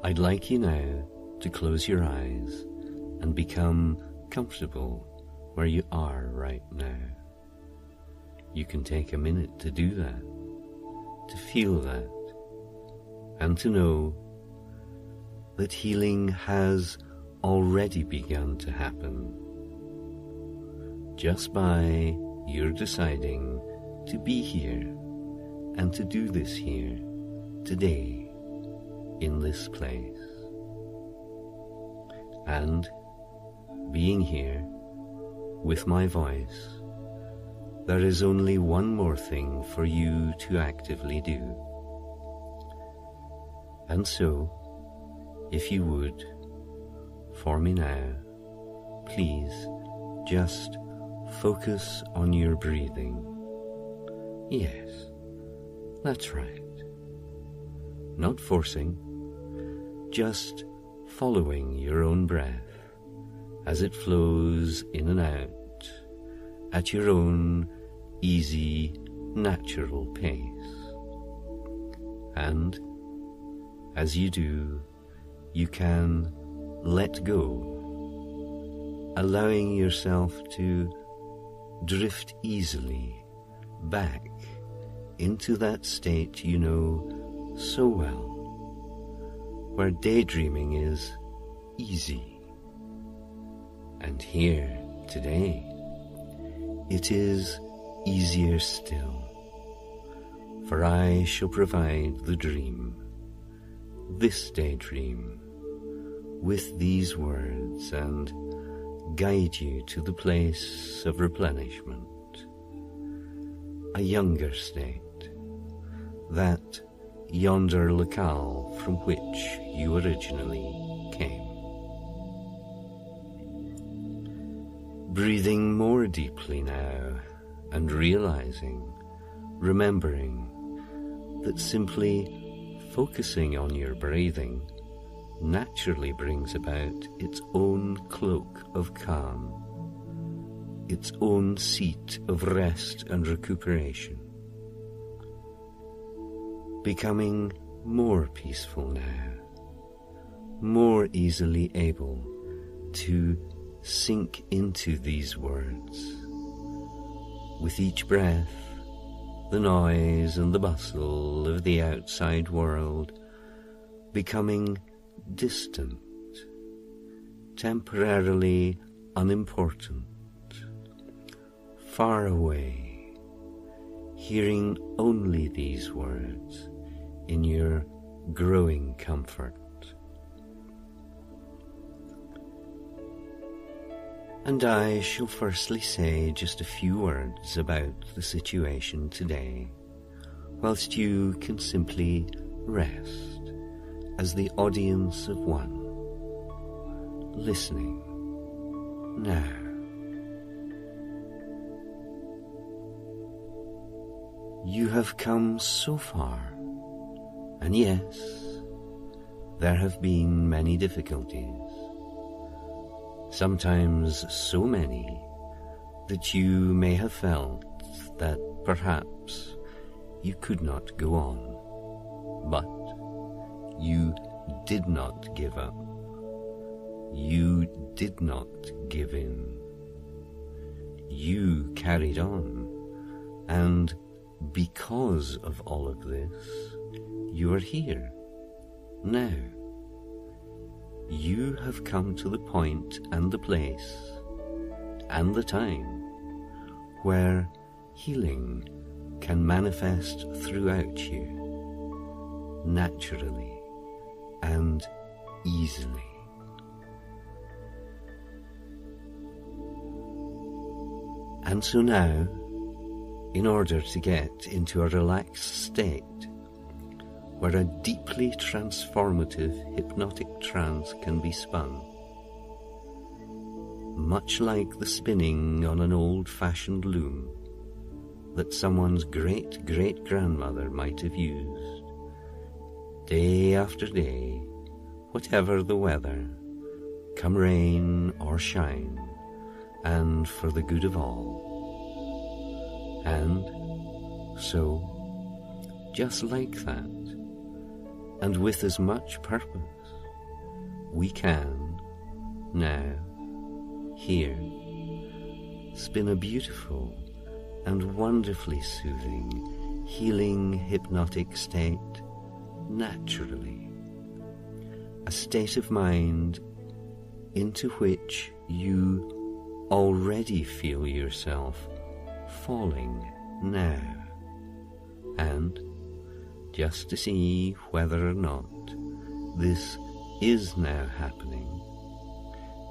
I'd like you now to close your eyes and become comfortable where you are right now. You can take a minute to do that, to feel that, and to know that healing has already begun to happen just by your deciding to be here and to do this here today in this place. And being here with my voice, there is only one more thing for you to actively do. And so, if you would, for me now, please just focus on your breathing. Yes, that's right. Not forcing, just following your own breath as it flows in and out at your own easy, natural pace. And as you do, you can let go, allowing yourself to drift easily back into that state you know so well, where daydreaming is easy. And here, today, it is easier still, for I shall provide the dream, this daydream, with these words and guide you to the place of replenishment, a younger state, that yonder locale from which you originally came. Breathing more deeply now and realizing, remembering that simply focusing on your breathing naturally brings about its own cloak of calm, its own seat of rest and recuperation. Becoming more peaceful now, more easily able to sink into these words. With each breath, the noise and the bustle of the outside world becoming distant, temporarily unimportant, far away, hearing only these words in your growing comfort. And I shall firstly say just a few words about the situation today, whilst you can simply rest as the audience of one, listening now. You have come so far, and yes, there have been many difficulties, sometimes so many that you may have felt that perhaps you could not go on, but you did not give up. You did not give in. You carried on, and because of all of this, you are here now. You have come to the point and the place and the time where healing can manifest throughout you, naturally and easily. And so now, in order to get into a relaxed state where a deeply transformative hypnotic trance can be spun, much like the spinning on an old-fashioned loom that someone's great-great-grandmother might have used, day after day, whatever the weather, come rain or shine, and for the good of all. And so, just like that, and with as much purpose. We can, now, here, spin a beautiful and wonderfully soothing, healing hypnotic state naturally. A state of mind into which you already feel yourself falling now. And just to see whether or not this is now happening,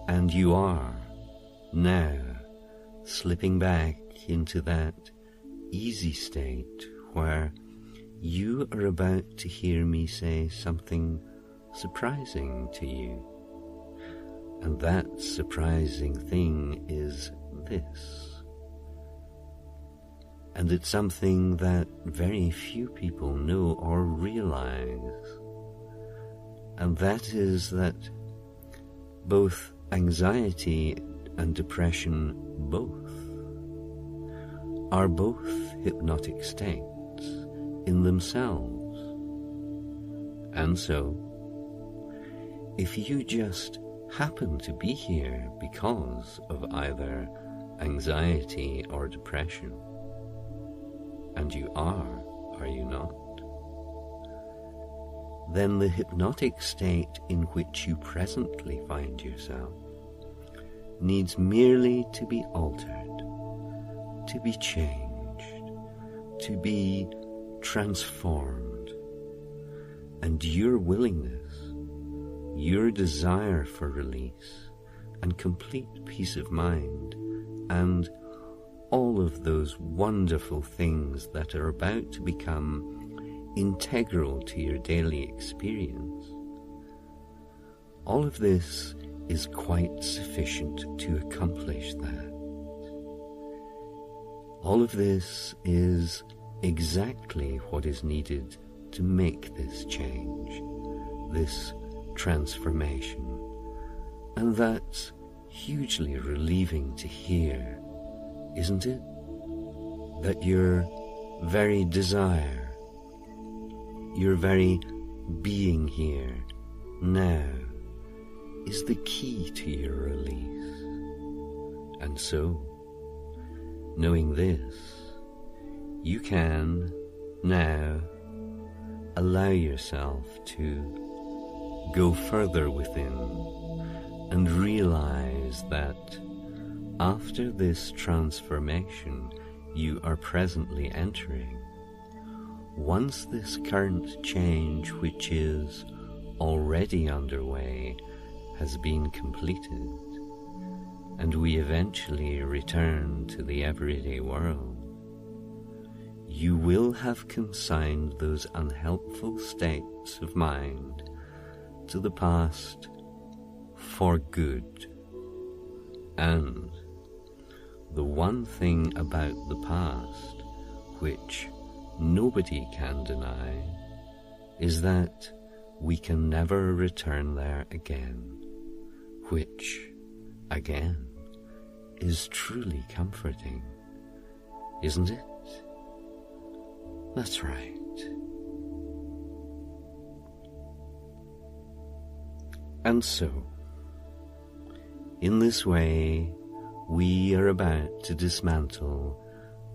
and you are now slipping back into that easy state where you are about to hear me say something surprising to you. And that surprising thing is this. And it's something that very few people know or realize. And that is that both anxiety and depression are both hypnotic states in themselves. And so, if you just happen to be here because of either anxiety or depression, and you are you not? Then the hypnotic state in which you presently find yourself needs merely to be altered, to be changed, to be transformed. And your willingness, your desire for release and complete peace of mind, and all of those wonderful things that are about to become integral to your daily experience, all of this is quite sufficient to accomplish that. All of this is exactly what is needed to make this change, this transformation. And that's hugely relieving to hear, isn't it? That your very desire, your very being here now is the key to your release. And so, knowing this, you can now allow yourself to go further within and realize that after this transformation you are presently entering, once this current change, which is already underway, has been completed, and we eventually return to the everyday world, you will have consigned those unhelpful states of mind to the past for good. And the one thing about the past which nobody can deny is that we can never return there again, which, again, is truly comforting, isn't it? That's right. And so, in this way, we are about to dismantle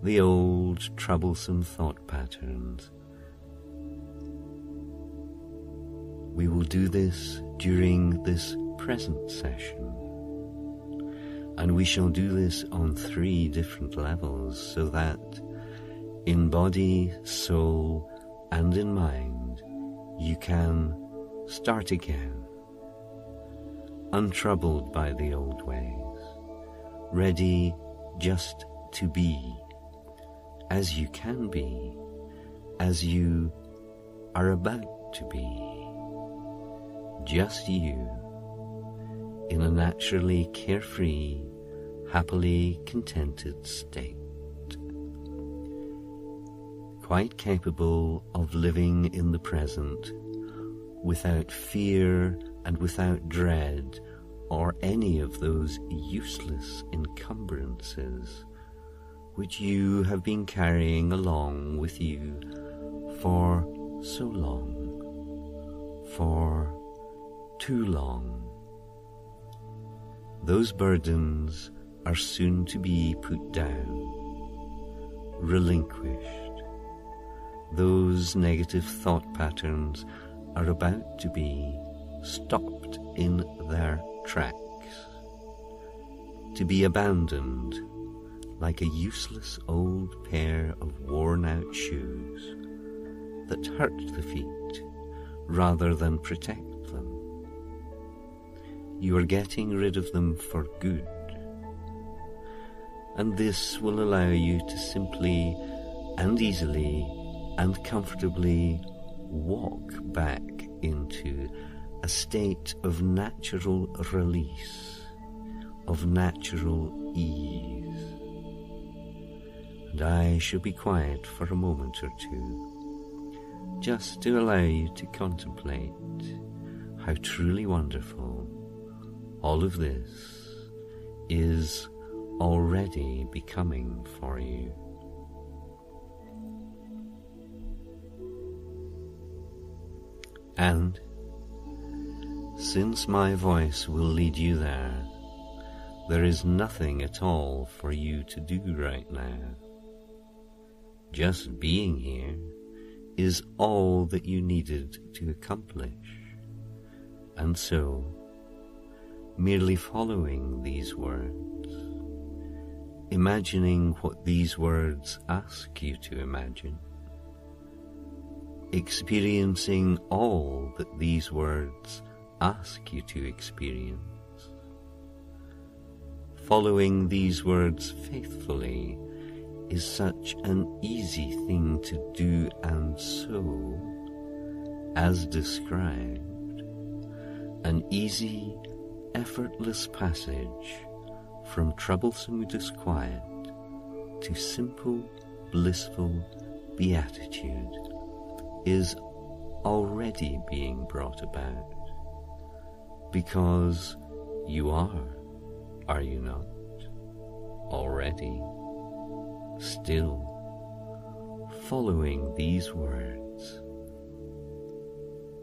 the old troublesome thought patterns. We will do this during this present session, and we shall do this on 3 different levels, so that in body, soul, and in mind you can start again, untroubled by the old ways, ready just to be as you can be, as you are about to be, just you, in a naturally carefree, happily contented state, quite capable of living in the present without fear and without dread or any of those useless encumbrances which you have been carrying along with you for so long, for too long. Those burdens are soon to be put down, relinquished. Those negative thought patterns are about to be stopped in their tracks, to be abandoned like a useless old pair of worn-out shoes that hurt the feet rather than protect them. You are getting rid of them for good, and this will allow you to simply and easily and comfortably walk back into a state of natural release, of natural ease. And I shall be quiet for a moment or two, just to allow you to contemplate how truly wonderful all of this is already becoming for you. And since my voice will lead you there, there is nothing at all for you to do right now. Just being here is all that you needed to accomplish. And so, merely following these words, imagining what these words ask you to imagine, experiencing all that these words ask you to experience, following these words faithfully is such an easy thing to do, and so, as described, an easy, effortless passage from troublesome disquiet to simple, blissful beatitude is already being brought about, because you are you not, already, still following these words?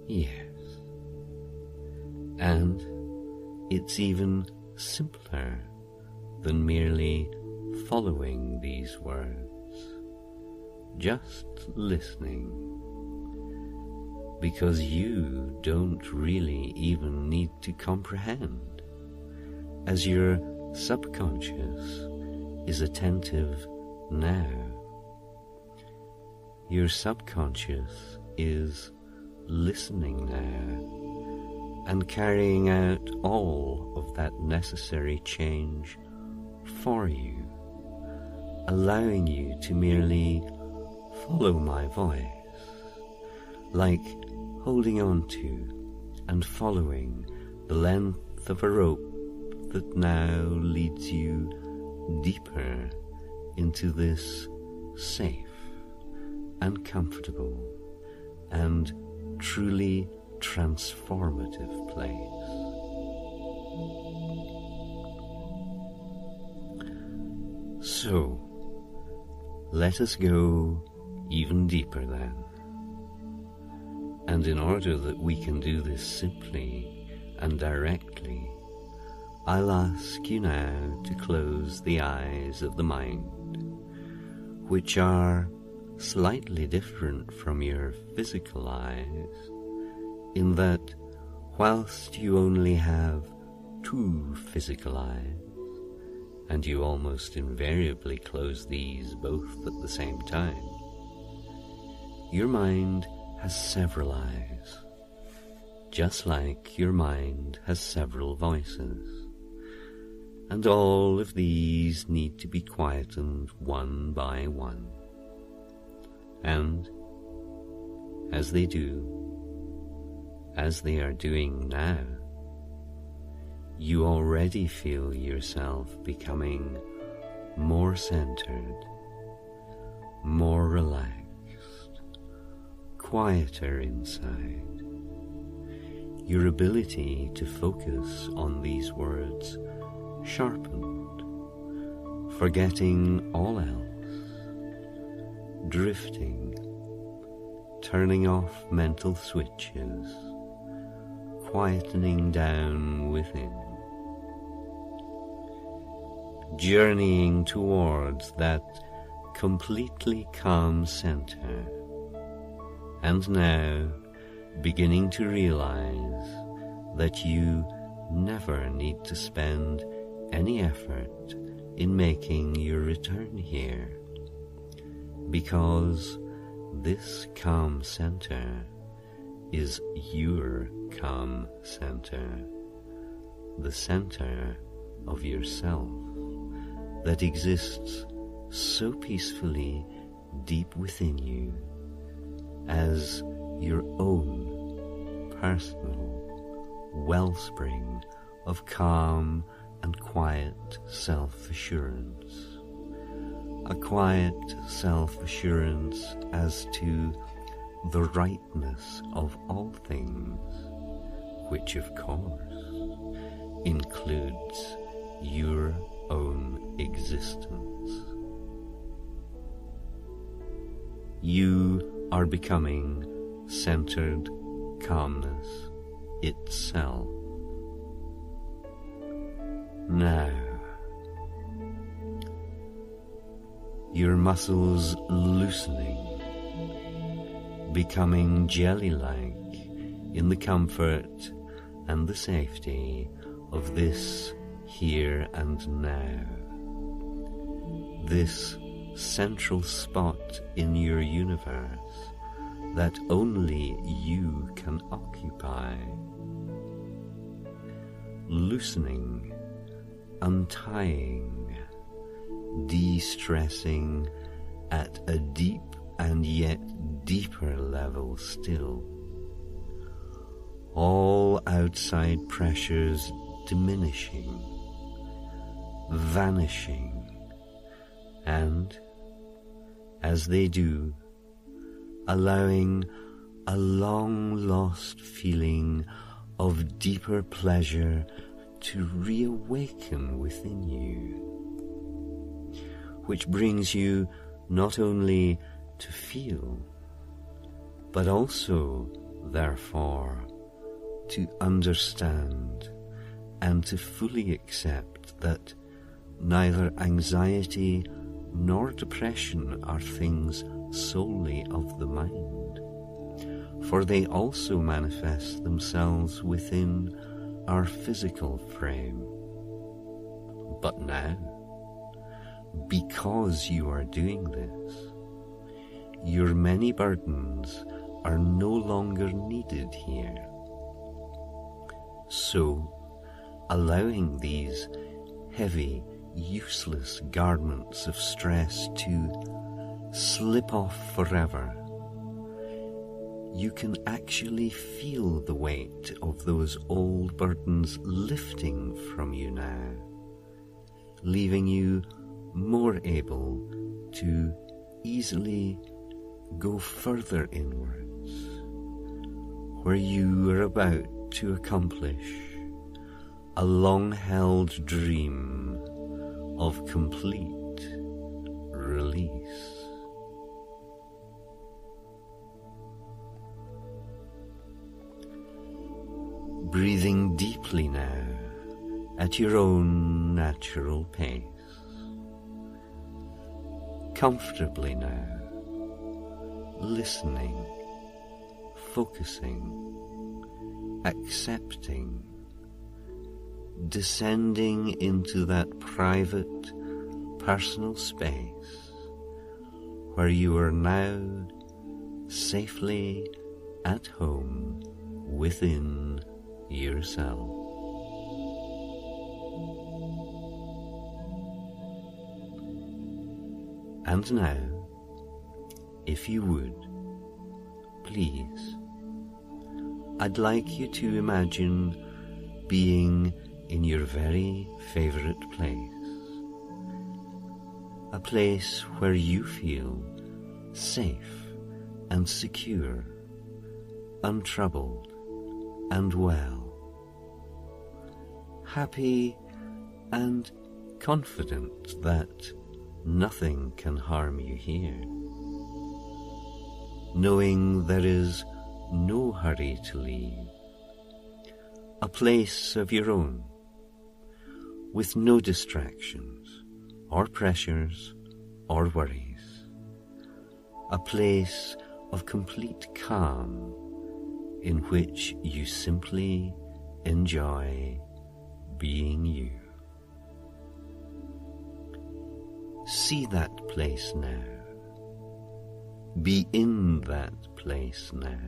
Yes. And it's even simpler than merely following these words, just listening, because you don't really even need to comprehend, as your subconscious is attentive now. Your subconscious is listening now and carrying out all of that necessary change for you, allowing you to merely follow my voice, like holding on to and following the length of a rope that now leads you deeper into this safe and comfortable and truly transformative place. So, let us go even deeper then. And in order that we can do this simply and directly, I'll ask you now to close the eyes of the mind, which are slightly different from your physical eyes, in that whilst you only have two physical eyes, and you almost invariably close these both at the same time, your mind has several eyes, just like your mind has several voices. And all of these need to be quietened one by one. And as they do, as they are doing now, you already feel yourself becoming more centered, more relaxed, quieter inside. Your ability to focus on these words sharpened, forgetting all else, drifting turning off mental switches, quietening down within, journeying towards that completely calm center, and now beginning to realize that you never need to spend any effort in making your return here, because this calm center is your calm center, the center of yourself that exists so peacefully deep within you as your own personal wellspring of calm and quiet self-assurance. A quiet self-assurance as to the rightness of all things, which of course includes your own existence. You are becoming centered calmness itself. Now, your muscles loosening, becoming jelly-like in the comfort and the safety of this here and now. This central spot in your universe that only you can occupy. Loosening, untying, de-stressing at a deep and yet deeper level still. All outside pressures diminishing, vanishing, and, as they do, allowing a long-lost feeling of deeper pleasure to reawaken within you, which brings you not only to feel, but also, therefore, to understand and to fully accept that neither anxiety nor depression are things solely of the mind, for they also manifest themselves within our physical frame. But now, because you are doing this, your many burdens are no longer needed here. So, allowing these heavy, useless garments of stress to slip off forever, you can actually feel the weight of those old burdens lifting from you now, leaving you more able to easily go further inwards, where you are about to accomplish a long-held dream of complete release. Breathing deeply now at your own natural pace. Comfortably now, listening, focusing, accepting, descending into that private, personal space where you are now safely at home within yourself. And now, if you would, please, I'd like you to imagine being in your very favorite place, a place where you feel safe and secure, untroubled and well, happy and confident that nothing can harm you here. knowing there is no hurry to leave. A place of your own, with no distractions, or pressures, or worries. A place of complete calm in which you simply enjoy being you. See that place now. Be in that place now.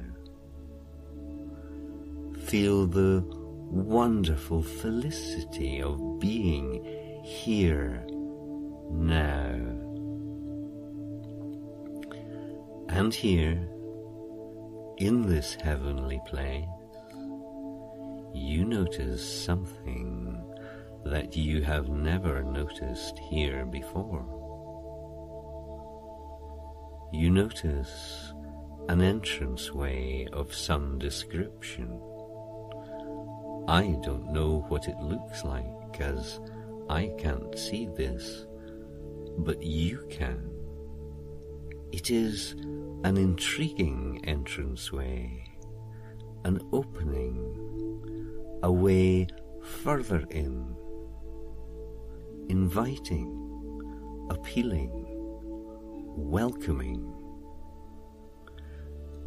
Feel the wonderful felicity of being here now. And here, in this heavenly place, you notice something that you have never noticed here before. You notice an entranceway of some description. I don't know what it looks like, as I can't see this, but you can. It is an intriguing entranceway, an opening, a way further in, inviting, appealing, welcoming.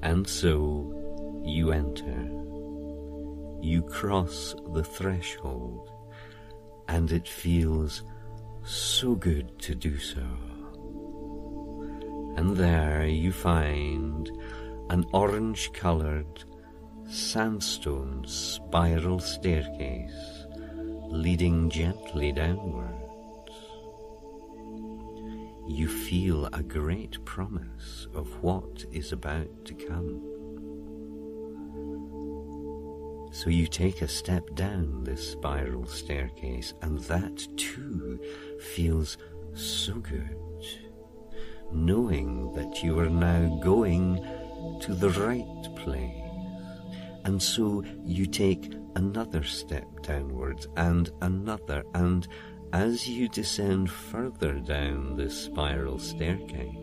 And so you enter, you cross the threshold, and it feels so good to do so. And there you find an orange-coloured sandstone spiral staircase leading gently downwards. You feel a great promise of what is about to come. So you take a step down this spiral staircase, and that too feels so good, knowing that you are now going to the right place. And so you take another step downwards and another, and as you descend further down this spiral staircase,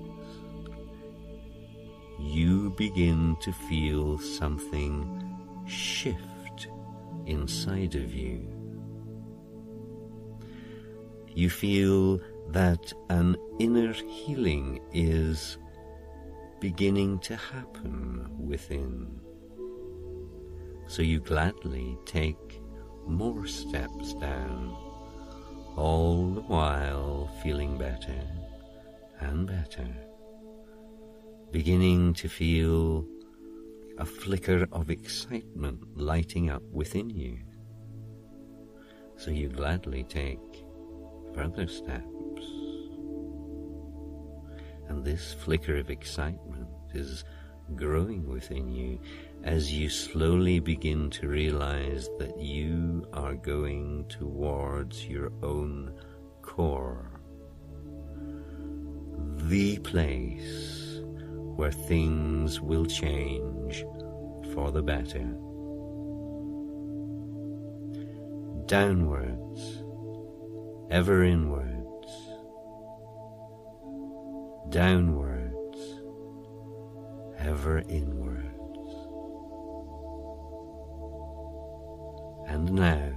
you begin to feel something shift inside of you. You feel that an inner healing is beginning to happen within. So you gladly take more steps down, all the while feeling better and better, beginning to feel a flicker of excitement lighting up within you. So you gladly take further steps. And this flicker of excitement is growing within you as you slowly begin to realize that you are going towards your own core, the place where things will change for the better. Downwards, ever inwards, downwards, ever inwards. And now,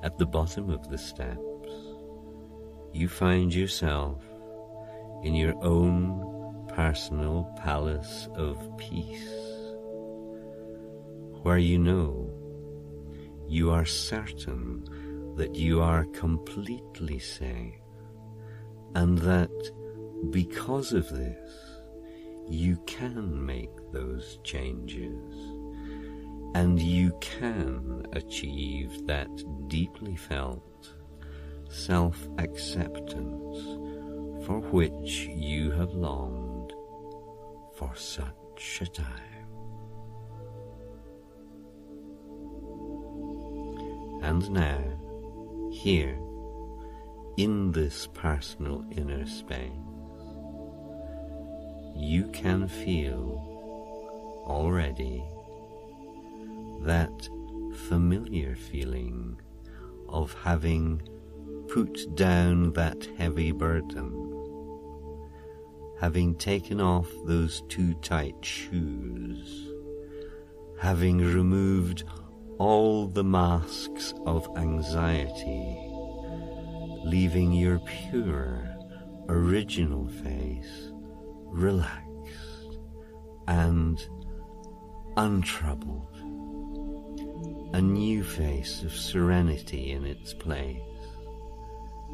at the bottom of the steps, you find yourself in your own personal palace of peace, where you know, you are certain that you are completely safe, and that because of this, you can make those changes, and you can achieve that deeply felt self-acceptance for which you have longed for such a time. And now, here, in this personal inner space, you can feel already that familiar feeling of having put down that heavy burden, having taken off those too tight shoes, having removed all the masks of anxiety, leaving your pure, original face relaxed and untroubled, a new face of serenity in its place,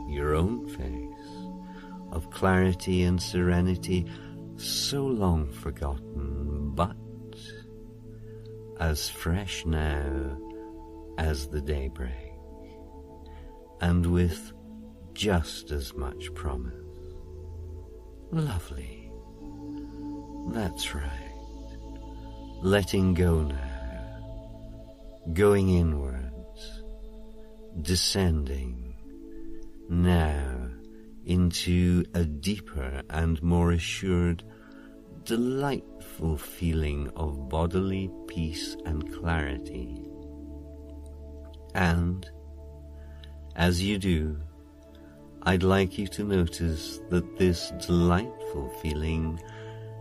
your own face of clarity and serenity so long forgotten, but as fresh now as the daybreak, and with just as much promise. Lovely. That's right. Letting go now, going inwards, descending now into a deeper and more assured, delightful feeling of bodily peace and clarity. And as you do, I'd like you to notice that this delightful feeling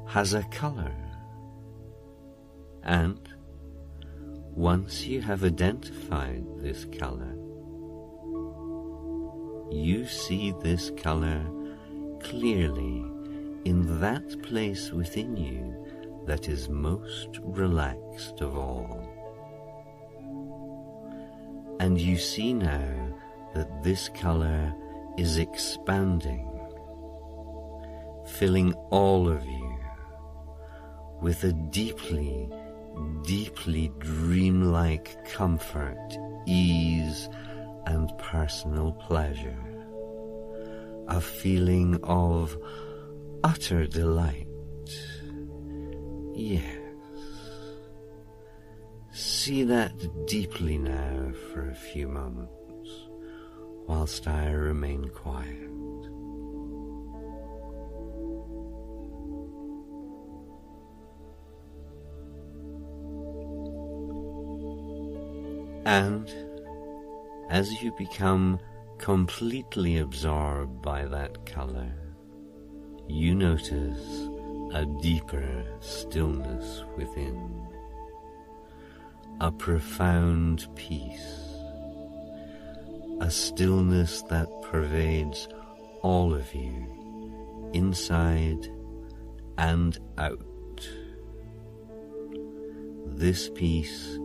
has a color. And once you have identified this color, you see this color clearly in that place within you that is most relaxed of all. And you see now that this color is expanding, filling all of you with a deeply, deeply dreamlike comfort, ease, and personal pleasure. A feeling of utter delight. Yes. See that deeply now for a few moments, whilst I remain quiet. And as you become completely absorbed by that color, you notice a deeper stillness within, a profound peace, a stillness that pervades all of you, inside and out. This peace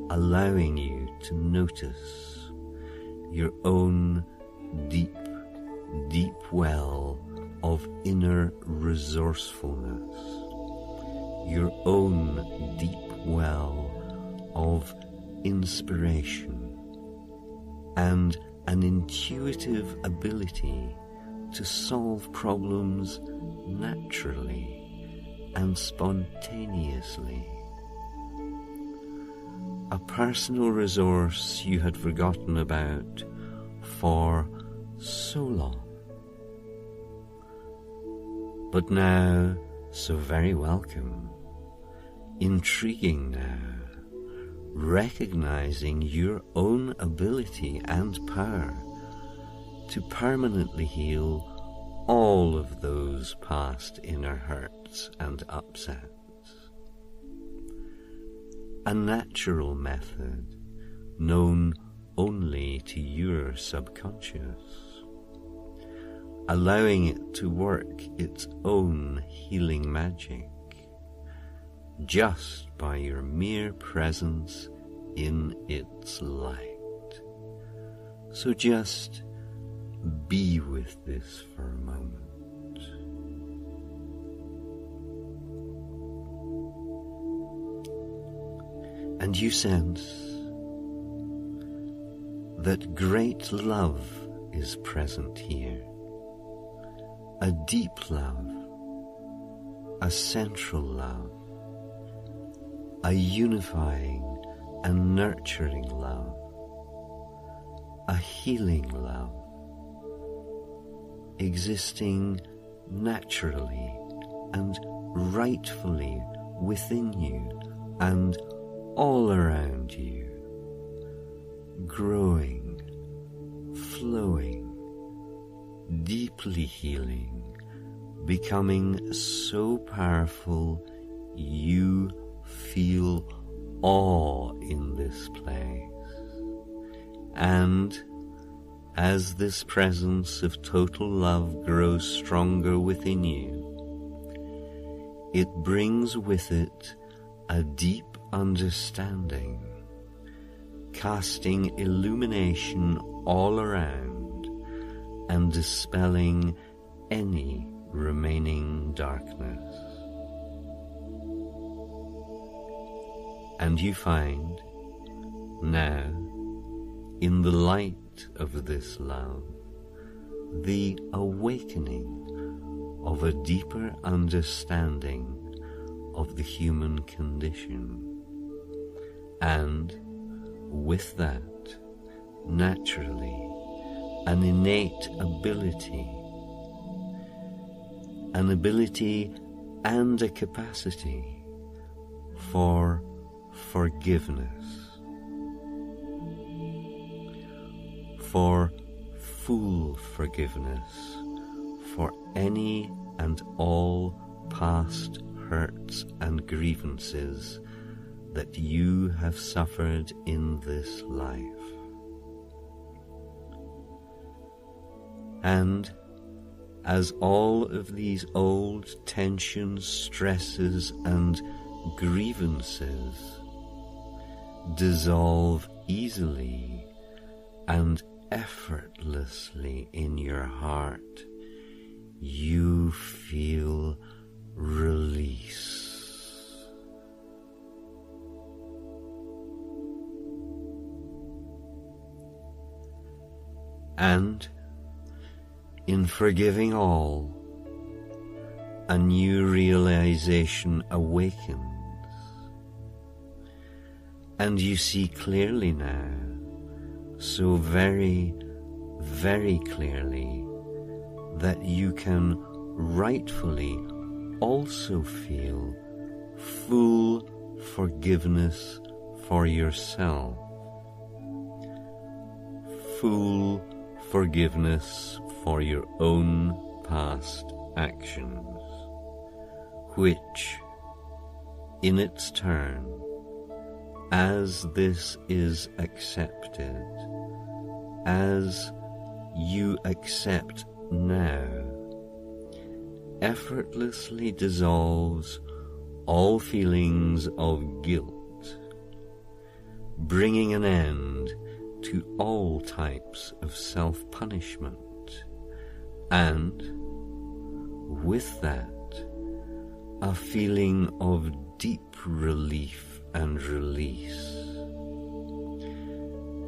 allowing you to notice your own deep, deep well of inner resourcefulness, your own deep well of inspiration, and an intuitive ability to solve problems naturally and spontaneously. A personal resource you had forgotten about for so long, but now so very welcome, intriguing now, recognizing your own ability and power to permanently heal all of those past inner hurts and upsets. A natural method known only to your subconscious, allowing it to work its own healing magic just by your mere presence in its light. So just be with this for a moment. And you sense that great love is present here. A deep love, a central love, a unifying and nurturing love, a healing love, existing naturally and rightfully within you and all around you, growing, flowing, deeply healing, becoming so powerful you feel awe in this place. And as this presence of total love grows stronger within you, it brings with it a deep understanding, casting illumination all around and dispelling any remaining darkness. And you find now, in the light of this love, the awakening of a deeper understanding of the human condition. And with that, naturally, an innate ability and a capacity for forgiveness, for full forgiveness for any and all past hurts and grievances that you have suffered in this life. And as all of these old tensions, stresses, and grievances dissolve easily and effortlessly in your heart, you feel release. And in forgiving all, a new realization awakens, and you see clearly now, so very, very clearly, that you can rightfully also feel full forgiveness for yourself, full forgiveness for your own past actions, which, in its turn, as this is accepted, as you accept now, effortlessly dissolves all feelings of guilt, bringing an end to all types of self-punishment, and with that, a feeling of deep relief and release,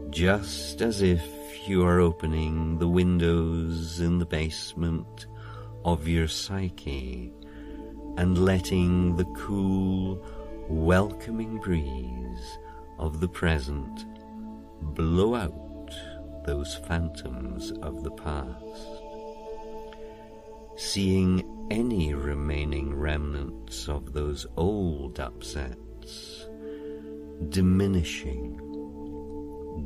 just as if you are opening the windows in the basement of your psyche and letting the cool, welcoming breeze of the present blow out those phantoms of the past, seeing any remaining remnants of those old upsets diminishing,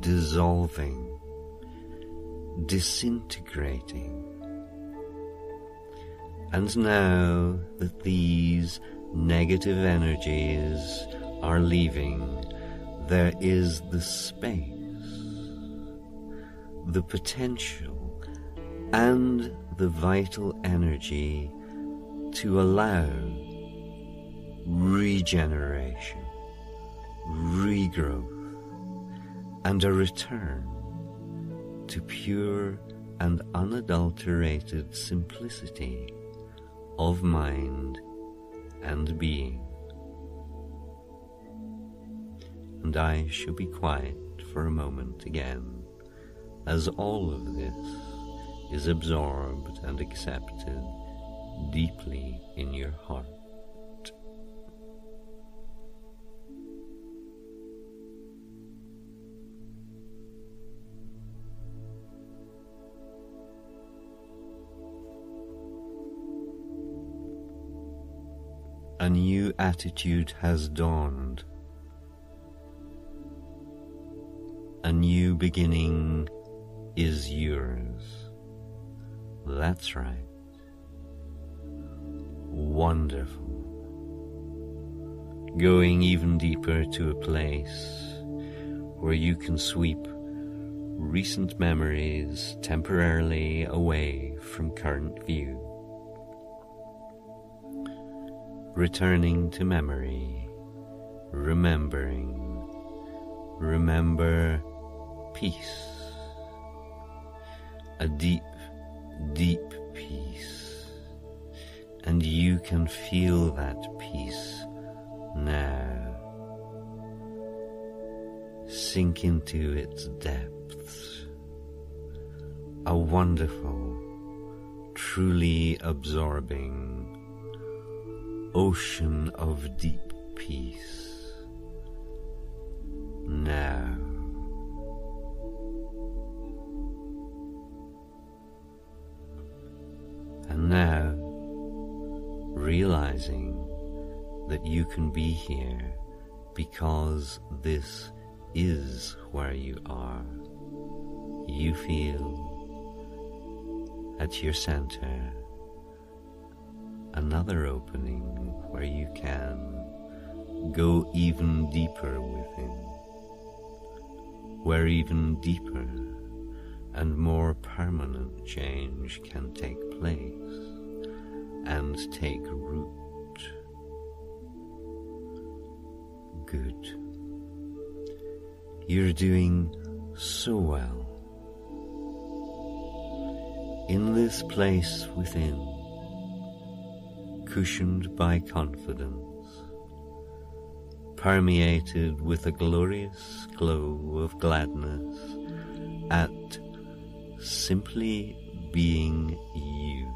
dissolving, disintegrating. And now that these negative energies are leaving, there is the space, the potential, and the vital energy to allow regeneration, regrowth, and a return to pure and unadulterated simplicity of mind and being. And I shall be quiet for a moment again, as all of this is absorbed and accepted deeply in your heart. A new attitude has dawned. A new beginning is yours. That's right. wonderful. Going even deeper to a place where you can sweep recent memories temporarily away from current view. Returning to memory, remember peace, a deep, deep peace, and you can feel that peace now. Sink into its depths, a wonderful, truly absorbing ocean of deep peace. Now. And now, realizing that you can be here because this is where you are. You feel at your center another opening where you can go even deeper within, where even deeper and more permanent change can take place and take root. Good. You're doing so well. In this place within, cushioned by confidence, permeated with a glorious glow of gladness at simply being you.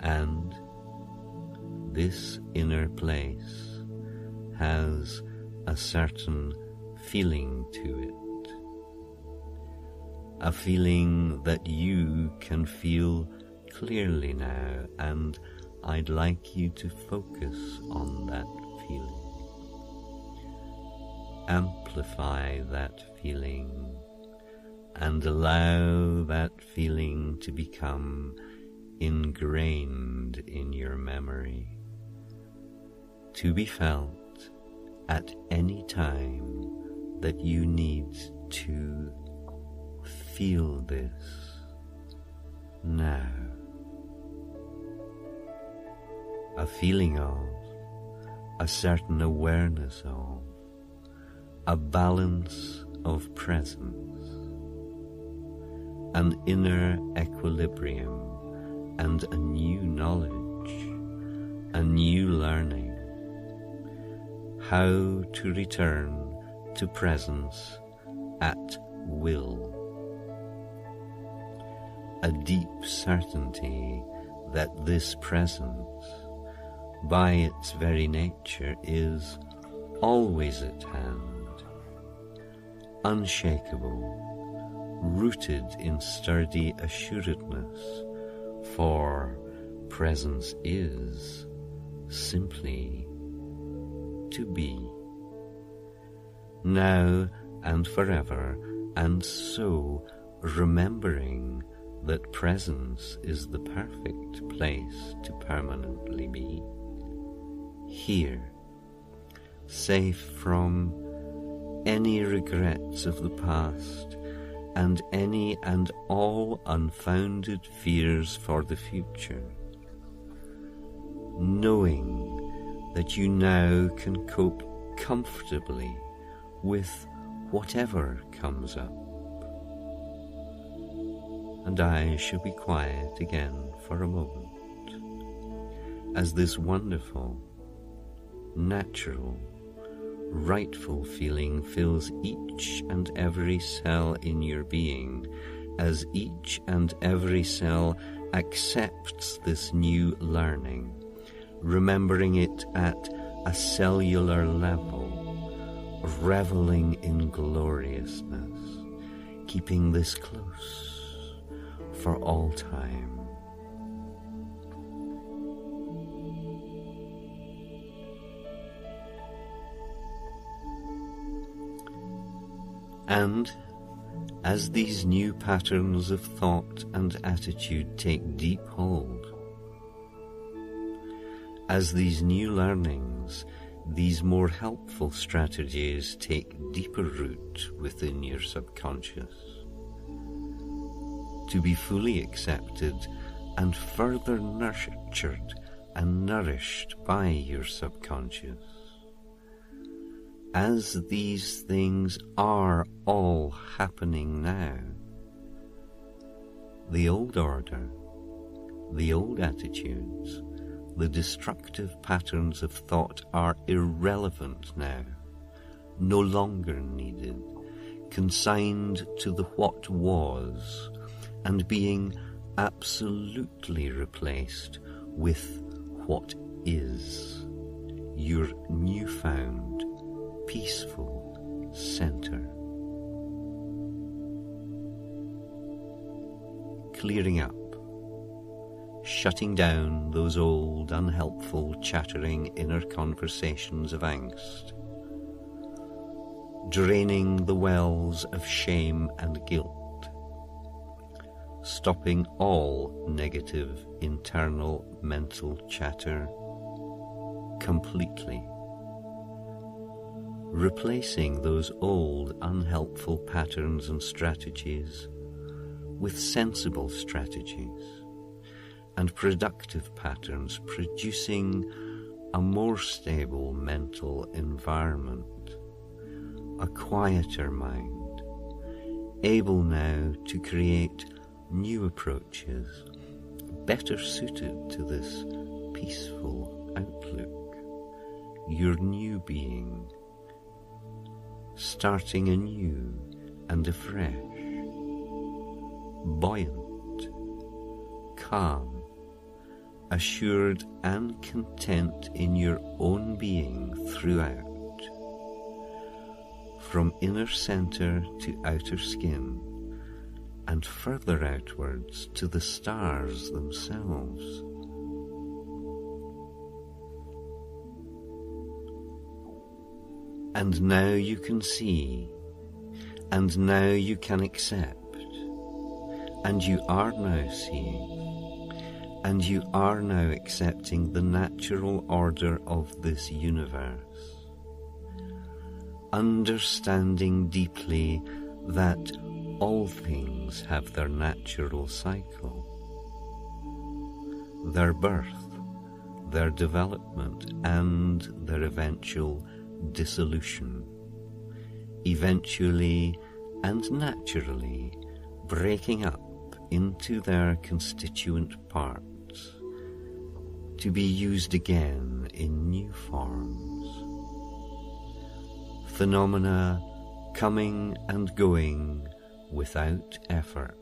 And this inner place has a certain feeling to it, a feeling that you can feel clearly now, and I'd like you to focus on that feeling. Amplify that feeling and allow that feeling to become ingrained in your memory, to be felt at any time that you need to feel this now. A feeling of, a certain awareness of, a balance of presence, an inner equilibrium, and a new knowledge, a new learning, how to return to presence at will. A deep certainty that this presence, by its very nature, is always at hand, unshakable, rooted in sturdy assuredness, for presence is simply to be, now and forever, and so remembering that presence is the perfect place to permanently be, here, safe from any regrets of the past and any and all unfounded fears for the future, knowing that you now can cope comfortably with whatever comes up. And I shall be quiet again for a moment, as this wonderful, natural, rightful feeling fills each and every cell in your being, as each and every cell accepts this new learning, remembering it at a cellular level, reveling in gloriousness, keeping this close for all time. And as these new patterns of thought and attitude take deep hold, As these new learnings, these more helpful strategies take deeper root within your subconscious, to be fully accepted and further nurtured and nourished by your subconscious. As these things are all happening now, the old order, the old attitudes, the destructive patterns of thought are irrelevant now, no longer needed, consigned to the what was, and being absolutely replaced with what is, your newfound peaceful center. Clearing up, shutting down those old, unhelpful, chattering inner conversations of angst, draining the wells of shame and guilt, stopping all negative internal mental chatter completely, replacing those old, unhelpful patterns and strategies with sensible strategies and productive patterns, producing a more stable mental environment, a quieter mind, able now to create new approaches better suited to this peaceful outlook, your new being, starting anew and afresh, buoyant, calm, assured and content in your own being throughout, from inner center to outer skin, and further outwards to the stars themselves. And now you can see, and now you can accept, and you are now seeing, and you are now accepting the natural order of this universe, understanding deeply that all things have their natural cycle, their birth, their development, and their eventual dissolution, eventually and naturally breaking up into their constituent parts, to be used again in new forms. Phenomena coming and going without effort,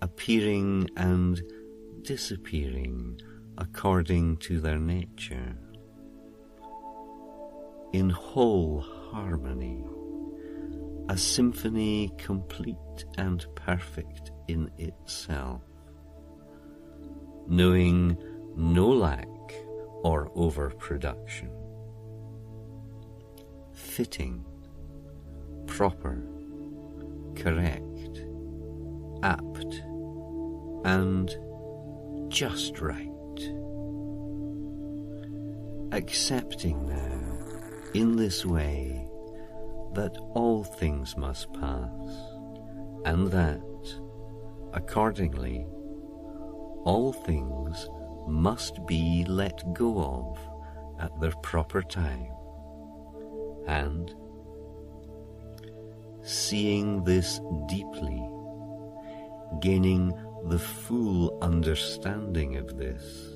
appearing and disappearing according to their nature, in whole harmony, a symphony complete and perfect in itself, knowing no lack or overproduction, fitting, proper, correct, apt, and just right. Accepting now, in this way, that all things must pass, and that, accordingly, all things must be let go of at their proper time, and, seeing this deeply, gaining the full understanding of this,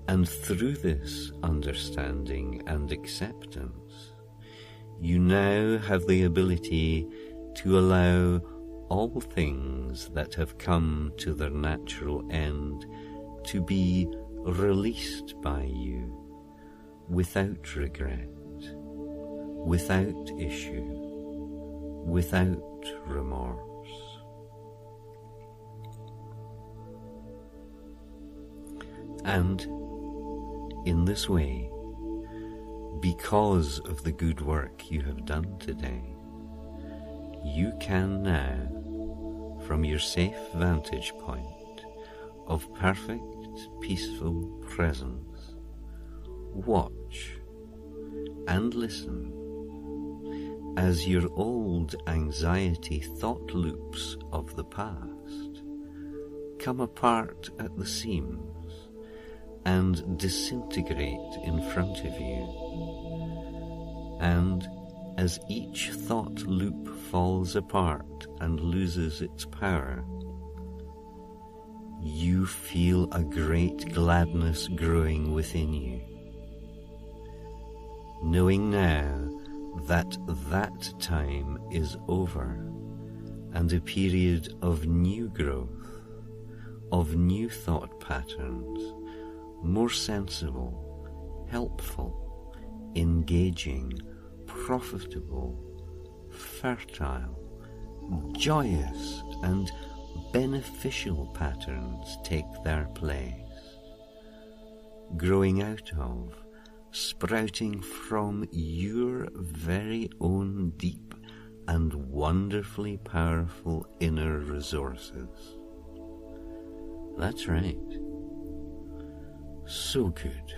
and through this understanding and acceptance, you now have the ability to allow all things that have come to their natural end to be released by you without regret, without issue, without remorse. And in this way, because of the good work you have done today, you can now, from your safe vantage point of perfect peaceful presence, watch and listen as your old anxiety thought loops of the past come apart at the seams and disintegrate in front of you. And as each thought loop falls apart and loses its power, you feel a great gladness growing within you, knowing now that that time is over, and a period of new growth, of new thought patterns, more sensible, helpful, engaging, profitable, fertile, joyous, and beneficial patterns take their place, growing out of, sprouting from your very own deep and wonderfully powerful inner resources. That's right. So good.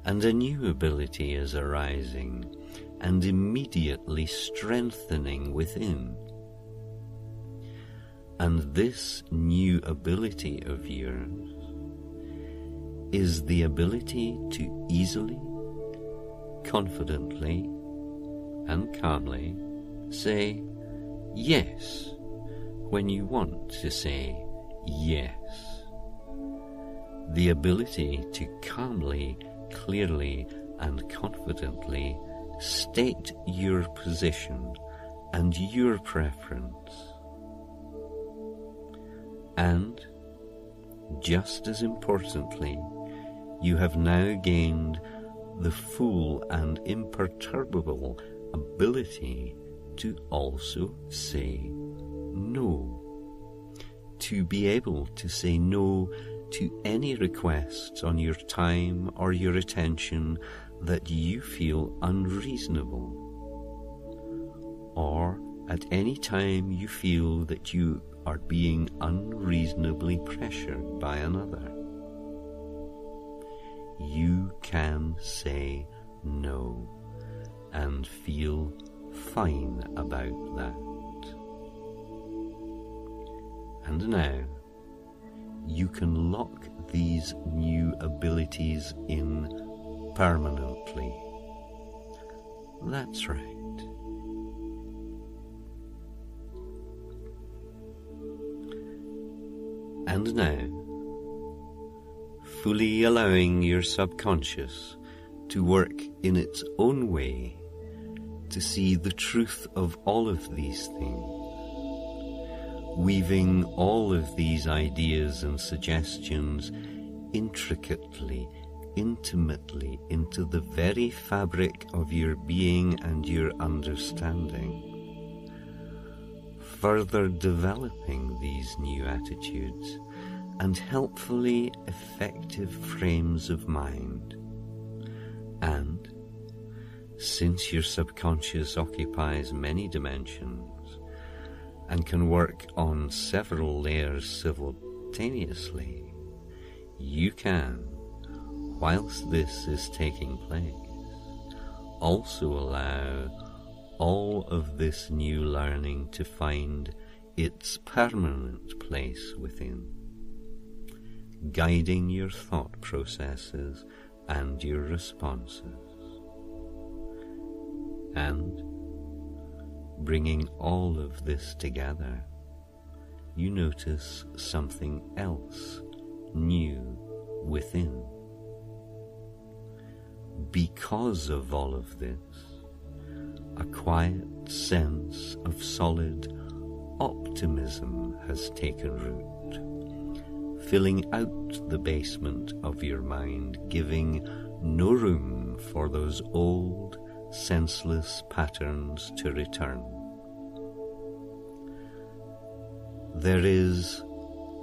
And a new ability is arising and immediately strengthening within. And this new ability of yours is the ability to easily, confidently, and calmly say yes when you want to say yes. The ability to calmly, clearly, and confidently state your position and your preference. And, just as importantly, you have now gained the full and imperturbable ability to also say no. To be able to say no to any requests on your time or your attention that you feel unreasonable, or at any time you feel that you are being unreasonably pressured by another. You can say no and feel fine about that. And now, you can lock these new abilities in permanently. That's right. And now, fully allowing your subconscious to work in its own way to see the truth of all of these things, weaving all of these ideas and suggestions intricately, intimately into the very fabric of your being and your understanding, further developing these new attitudes and helpfully effective frames of mind. And, since your subconscious occupies many dimensions and can work on several layers simultaneously, you can, whilst this is taking place, also allow all of this new learning to find its permanent place within, guiding your thought processes and your responses, and bringing all of this together, you notice something else new within. Because of all of this, a quiet sense of solid optimism has taken root, filling out the basement of your mind, giving no room for those old, senseless patterns to return. There is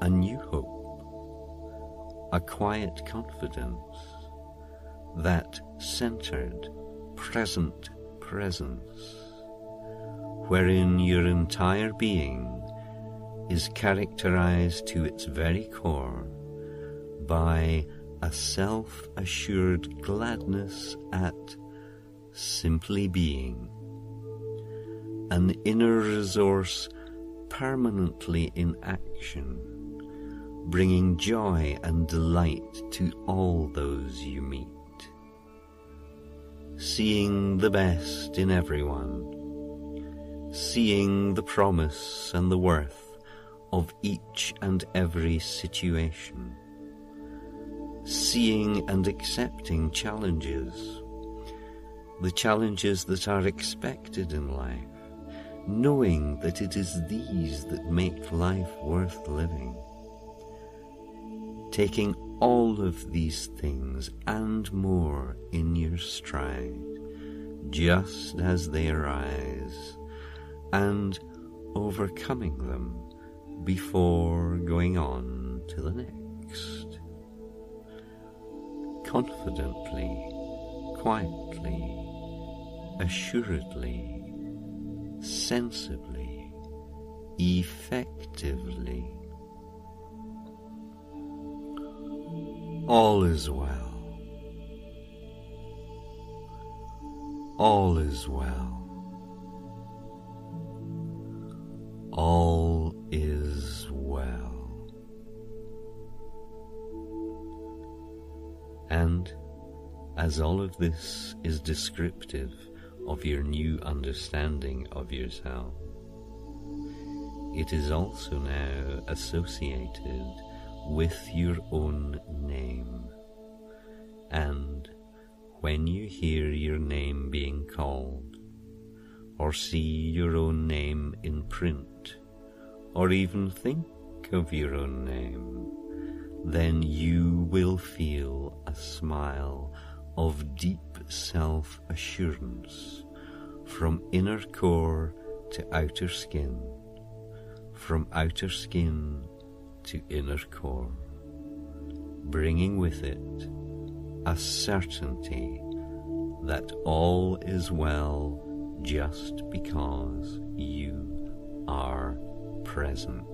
a new hope, a quiet confidence, that centered, present presence, wherein your entire being is characterized to its very core by a self-assured gladness at simply being, an inner resource permanently in action, bringing joy and delight to all those you meet, seeing the best in everyone, seeing the promise and the worth of each and every situation, seeing and accepting challenges, the challenges that are expected in life, knowing that it is these that make life worth living, taking all of these things and more in your stride, just as they arise, and overcoming them before going on to the next. Confidently, quietly, assuredly, sensibly, effectively. All is well. All is well. All is well. And as all of this is descriptive of your new understanding of yourself, it is also now associated with your own name. And when you hear your name being called, or see your own name in print, or even think of your own name, then you will feel a smile of deep self-assurance from inner core to outer skin, from outer skin to inner core, bringing with it a certainty that all is well just because you are present.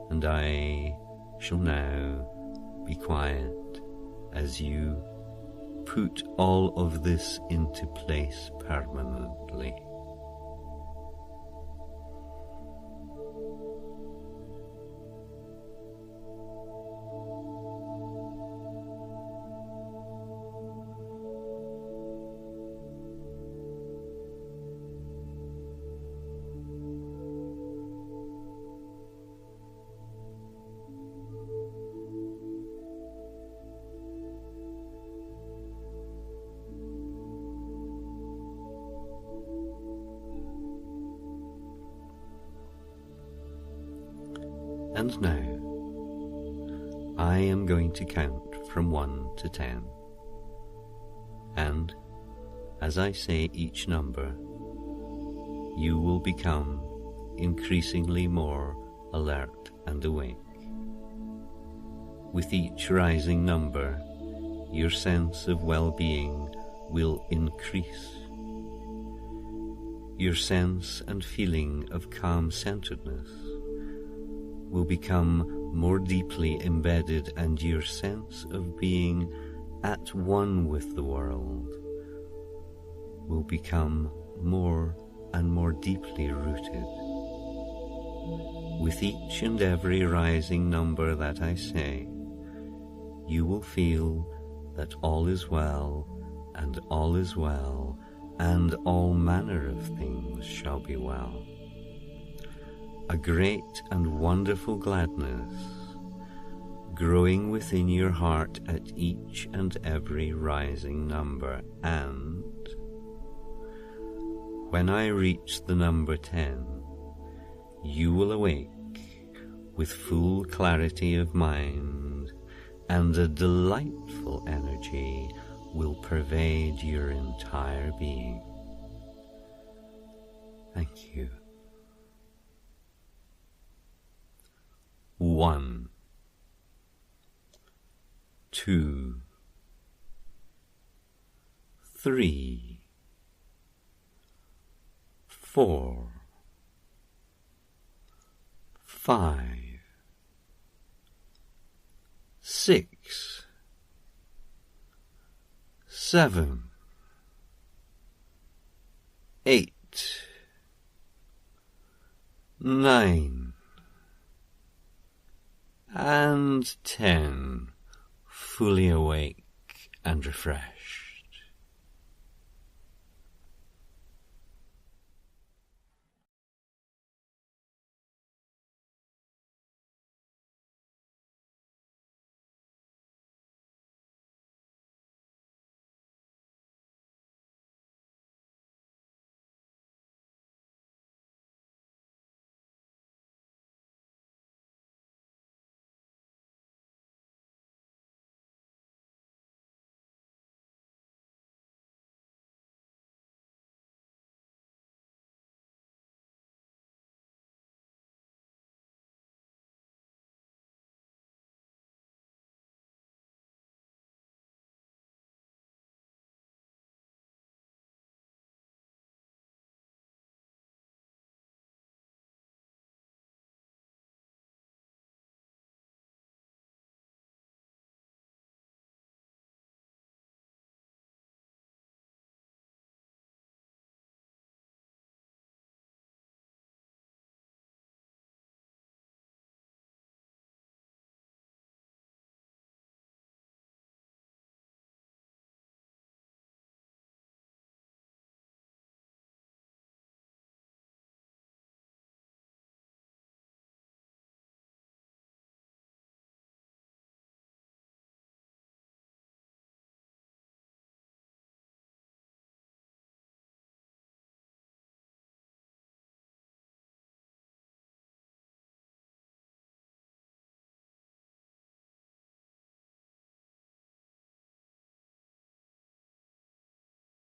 And I shall now be quiet as you put all of this into place permanently. And now, I am going to count from 1 to 10. And as I say each number, you will become increasingly more alert and awake. With each rising number, your sense of well-being will increase. Your sense and feeling of calm-centeredness will become more deeply embedded, and your sense of being at one with the world will become more and more deeply rooted. With each and every rising number that I say, you will feel that all is well, and all is well, and all manner of things shall be well. A great and wonderful gladness growing within your heart at each and every rising number, and when I reach the number 10, you will awake with full clarity of mind, and a delightful energy will pervade your entire being. Thank you. 1, 2, 3, 4, 5, 6, 7, 8, 9, and 10, fully awake and refreshed.